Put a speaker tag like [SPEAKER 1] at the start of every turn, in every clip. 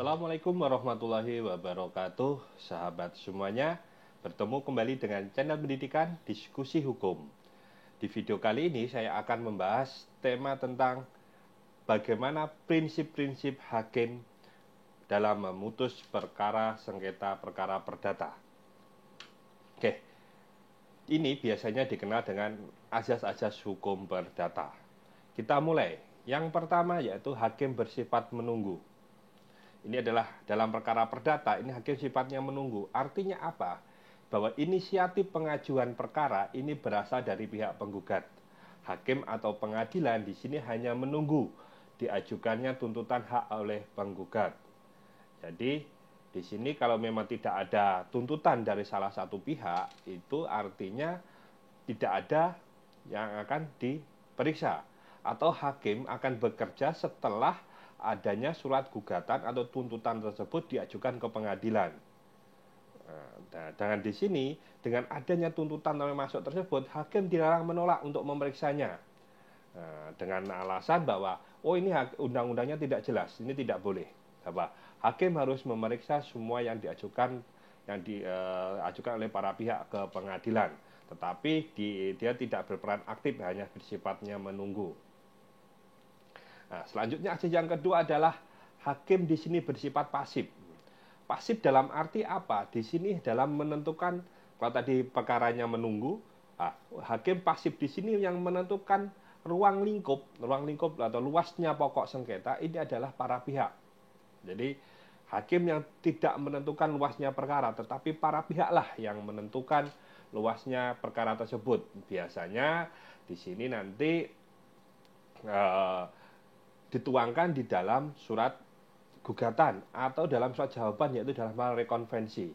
[SPEAKER 1] Assalamualaikum warahmatullahi wabarakatuh, sahabat semuanya. Bertemu kembali dengan channel pendidikan Diskusi Hukum. Di video kali ini saya akan membahas tema tentang bagaimana prinsip-prinsip hakim dalam memutus perkara sengketa perkara perdata. Oke, ini biasanya dikenal dengan azas-azas hukum perdata. Kita mulai. Yang pertama yaitu hakim bersifat menunggu. Ini adalah dalam perkara perdata, ini hakim sifatnya menunggu. Artinya apa? Bahwa inisiatif pengajuan perkara ini berasal dari pihak penggugat. Hakim atau pengadilan di sini hanya menunggu diajukannya tuntutan hak oleh penggugat. Jadi di sini kalau memang tidak ada tuntutan dari salah satu pihak, itu artinya tidak ada yang akan diperiksa. Atau hakim akan bekerja setelah adanya surat gugatan atau tuntutan tersebut diajukan ke pengadilan. Nah, dengan di sini, dengan adanya tuntutan yang masuk tersebut, hakim dilarang menolak untuk memeriksanya. Dengan alasan bahwa, ini undang-undangnya tidak jelas, ini tidak boleh. Hakim harus memeriksa semua yang diajukan oleh para pihak ke pengadilan. Tetapi dia tidak berperan aktif, hanya bersifatnya menunggu. Nah, selanjutnya azas yang kedua adalah hakim di sini bersifat pasif. Pasif dalam arti apa? Di sini dalam menentukan, kalau tadi perkaranya menunggu, hakim pasif di sini yang menentukan ruang lingkup atau luasnya pokok sengketa ini adalah para pihak. Jadi hakim yang tidak menentukan luasnya perkara, tetapi para pihaklah yang menentukan luasnya perkara tersebut. Biasanya di sini nanti dituangkan di dalam surat gugatan atau dalam surat jawaban, yaitu dalam hal rekonvensi.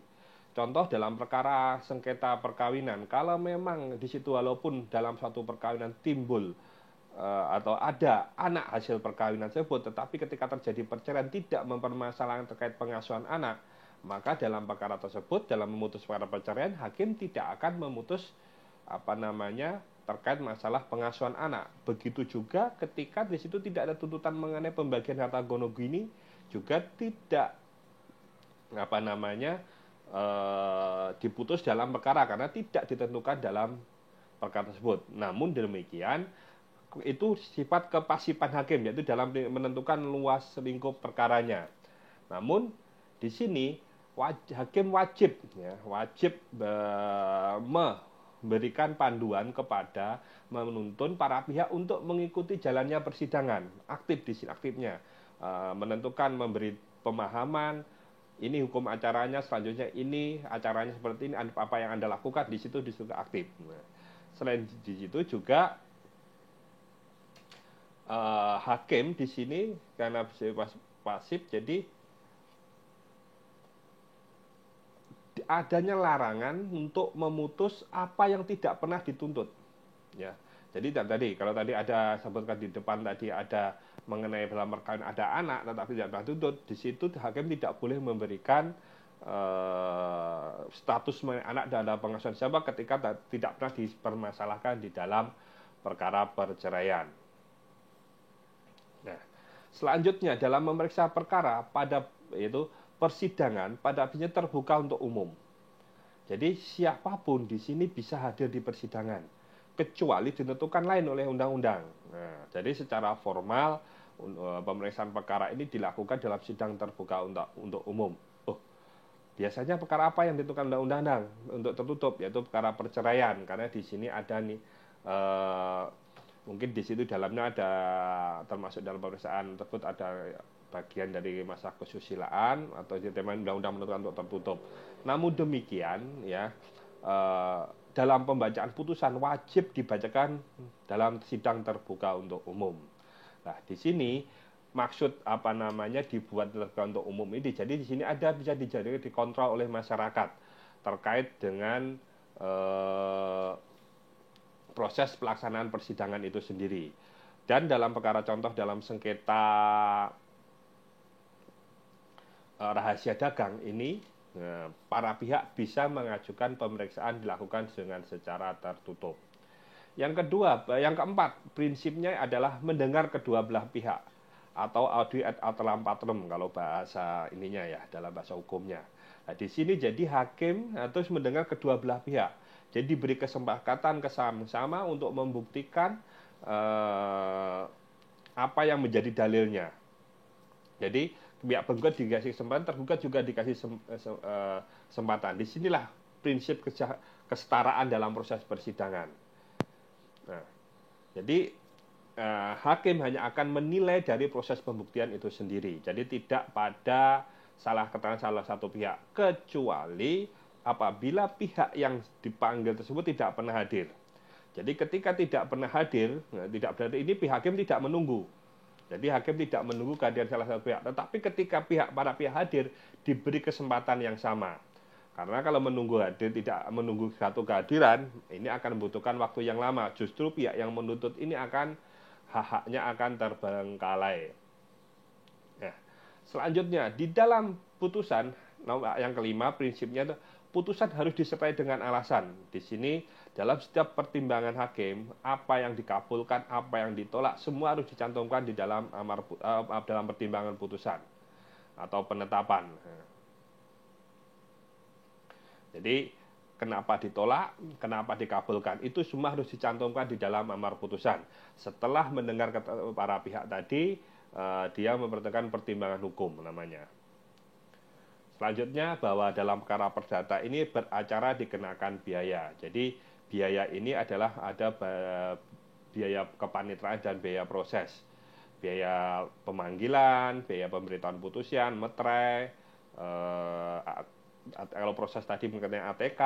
[SPEAKER 1] Contoh dalam perkara sengketa perkawinan, kalau memang di situ walaupun dalam suatu perkawinan timbul atau ada anak hasil perkawinan tersebut, tetapi ketika terjadi perceraian tidak mempermasalahkan terkait pengasuhan anak, maka dalam perkara tersebut, dalam memutus perkara perceraian, hakim tidak akan memutus terkait masalah pengasuhan anak. Begitu juga ketika di situ tidak ada tuntutan mengenai pembagian harta gono gini, juga tidak diputus dalam perkara karena tidak ditentukan dalam perkara tersebut. Namun demikian, itu sifat kepasifan hakim, yaitu dalam menentukan luas lingkup perkaranya. Namun di sini hakim wajib memberikan panduan kepada menuntun para pihak untuk mengikuti jalannya persidangan, aktif di sini aktifnya, menentukan, memberi pemahaman, ini hukum acaranya, selanjutnya ini acaranya seperti ini, apa yang Anda lakukan di situ disuruh aktif. Selain di situ juga hakim di sini karena pasif, jadi adanya larangan untuk memutus apa yang tidak pernah dituntut. Ya, jadi tadi kalau tadi ada sebutkan di depan tadi ada mengenai dalam perkawinan ada anak tetapi tidak pernah dituntut, di situ hakim tidak boleh memberikan status anak dalam pengasuhan siapa ketika tidak pernah dipermasalahkan di dalam perkara perceraian. Nah, selanjutnya dalam memeriksa perkara yaitu persidangan pada akhirnya terbuka untuk umum. Jadi siapapun di sini bisa hadir di persidangan, kecuali ditentukan lain oleh undang-undang. Nah, jadi secara formal pemeriksaan perkara ini dilakukan dalam sidang terbuka untuk umum. Biasanya perkara apa yang ditentukan undang-undang untuk tertutup, yaitu perkara perceraian, karena di sini ada mungkin di situ dalamnya ada termasuk dalam pemeriksaan tersebut ada bagian dari masa kesusilaan atau tema undang-undang menentukan untuk tertutup. Namun demikian dalam pembacaan putusan wajib dibacakan dalam sidang terbuka untuk umum. Nah, di sini maksud dibuat terbuka untuk umum ini, jadi di sini bisa dikontrol oleh masyarakat terkait dengan proses pelaksanaan persidangan itu sendiri. Dan dalam perkara contoh dalam sengketa rahasia dagang ini, para pihak bisa mengajukan pemeriksaan dilakukan dengan secara tertutup. Yang keempat, prinsipnya adalah mendengar kedua belah pihak. atau audi ad alteram patrem kalau bahasa ininya ya, dalam bahasa hukumnya. Nah, di sini jadi hakim harus mendengar kedua belah pihak. Jadi beri kesempatan sama-sama untuk membuktikan apa yang menjadi dalilnya. Jadi pihak penggugat dikasih kesempatan, tergugat juga dikasih kesempatan. Disinilah prinsip kesetaraan dalam proses persidangan. Nah, jadi hakim hanya akan menilai dari proses pembuktian itu sendiri. Jadi tidak pada salah keterangan salah satu pihak, kecuali apabila pihak yang dipanggil tersebut tidak pernah hadir. Jadi ketika tidak pernah hadir, tidak berarti ini pihak hakim tidak menunggu. Jadi hakim tidak menunggu kehadiran salah satu pihak. Tetapi ketika para pihak hadir, diberi kesempatan yang sama. Karena kalau menunggu hadir, tidak menunggu satu kehadiran, ini akan membutuhkan waktu yang lama. Justru pihak yang menuntut ini akan hak-haknya akan terbengkalai. Nah, selanjutnya di dalam putusan yang kelima prinsipnya itu putusan harus disertai dengan alasan. Di sini dalam setiap pertimbangan hakim, apa yang dikabulkan, apa yang ditolak, semua harus dicantumkan di dalam dalam pertimbangan putusan atau penetapan. Jadi kenapa ditolak, kenapa dikabulkan, itu semua harus dicantumkan di dalam amar putusan. Setelah mendengar para pihak tadi, dia mempertimbangkan pertimbangan hukum namanya. Selanjutnya bahwa dalam perkara perdata ini beracara dikenakan biaya. Jadi biaya ini adalah ada biaya kepanitraan dan biaya proses. Biaya pemanggilan, biaya pemberitahuan putusan, metre, kalau proses tadi mengenai ATK,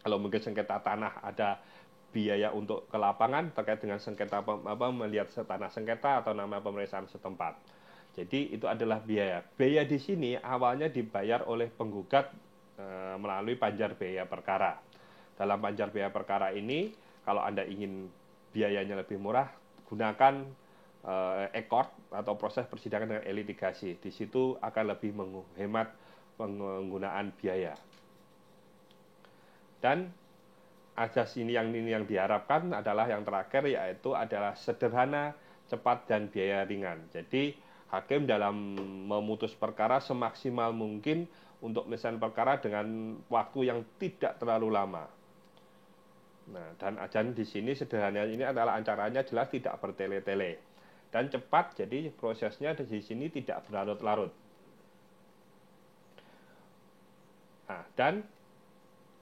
[SPEAKER 1] kalau mungkin sengketa tanah ada biaya untuk ke lapangan terkait dengan sengketa melihat tanah sengketa atau nama pemeriksaan setempat. Jadi itu adalah biaya. Biaya di sini awalnya dibayar oleh penggugat melalui panjar biaya perkara. Dalam panjar biaya perkara ini, kalau Anda ingin biayanya lebih murah, gunakan ekord atau proses persidangan dengan e-litigasi. Di situ akan lebih menghemat penggunaan biaya. Dan asas ini yang diharapkan adalah yang terakhir, yaitu adalah sederhana, cepat, dan biaya ringan. Jadi hakim dalam memutus perkara semaksimal mungkin untuk menyelesaikan perkara dengan waktu yang tidak terlalu lama. Nah, dan di sini sederhana ini adalah acaranya jelas tidak bertele-tele dan cepat. Jadi prosesnya di sini tidak berlarut-larut. Nah, dan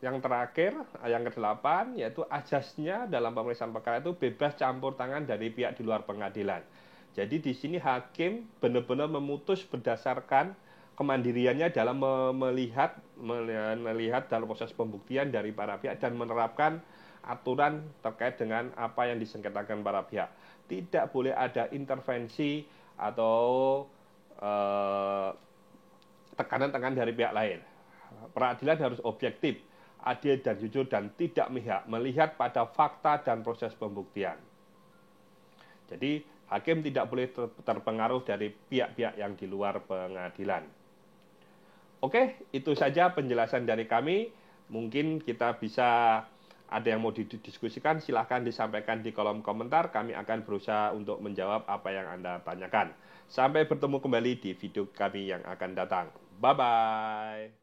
[SPEAKER 1] yang terakhir, yang ke-8, yaitu asasnya dalam pemeriksaan perkara itu bebas campur tangan dari pihak di luar pengadilan. Jadi di sini hakim benar-benar memutus berdasarkan kemandiriannya dalam melihat dalam proses pembuktian dari para pihak dan menerapkan aturan terkait dengan apa yang disengketakan para pihak. Tidak boleh ada intervensi atau tekanan-tekanan dari pihak lain. Peradilan harus objektif, adil dan jujur, dan tidak melihat pada fakta dan proses pembuktian. Jadi hakim tidak boleh terpengaruh dari pihak-pihak yang di luar pengadilan. Oke, itu saja penjelasan dari kami. Mungkin kita bisa ada yang mau didiskusikan, silahkan disampaikan di kolom komentar. Kami akan berusaha untuk menjawab apa yang Anda tanyakan. Sampai bertemu kembali di video kami yang akan datang. Bye-bye.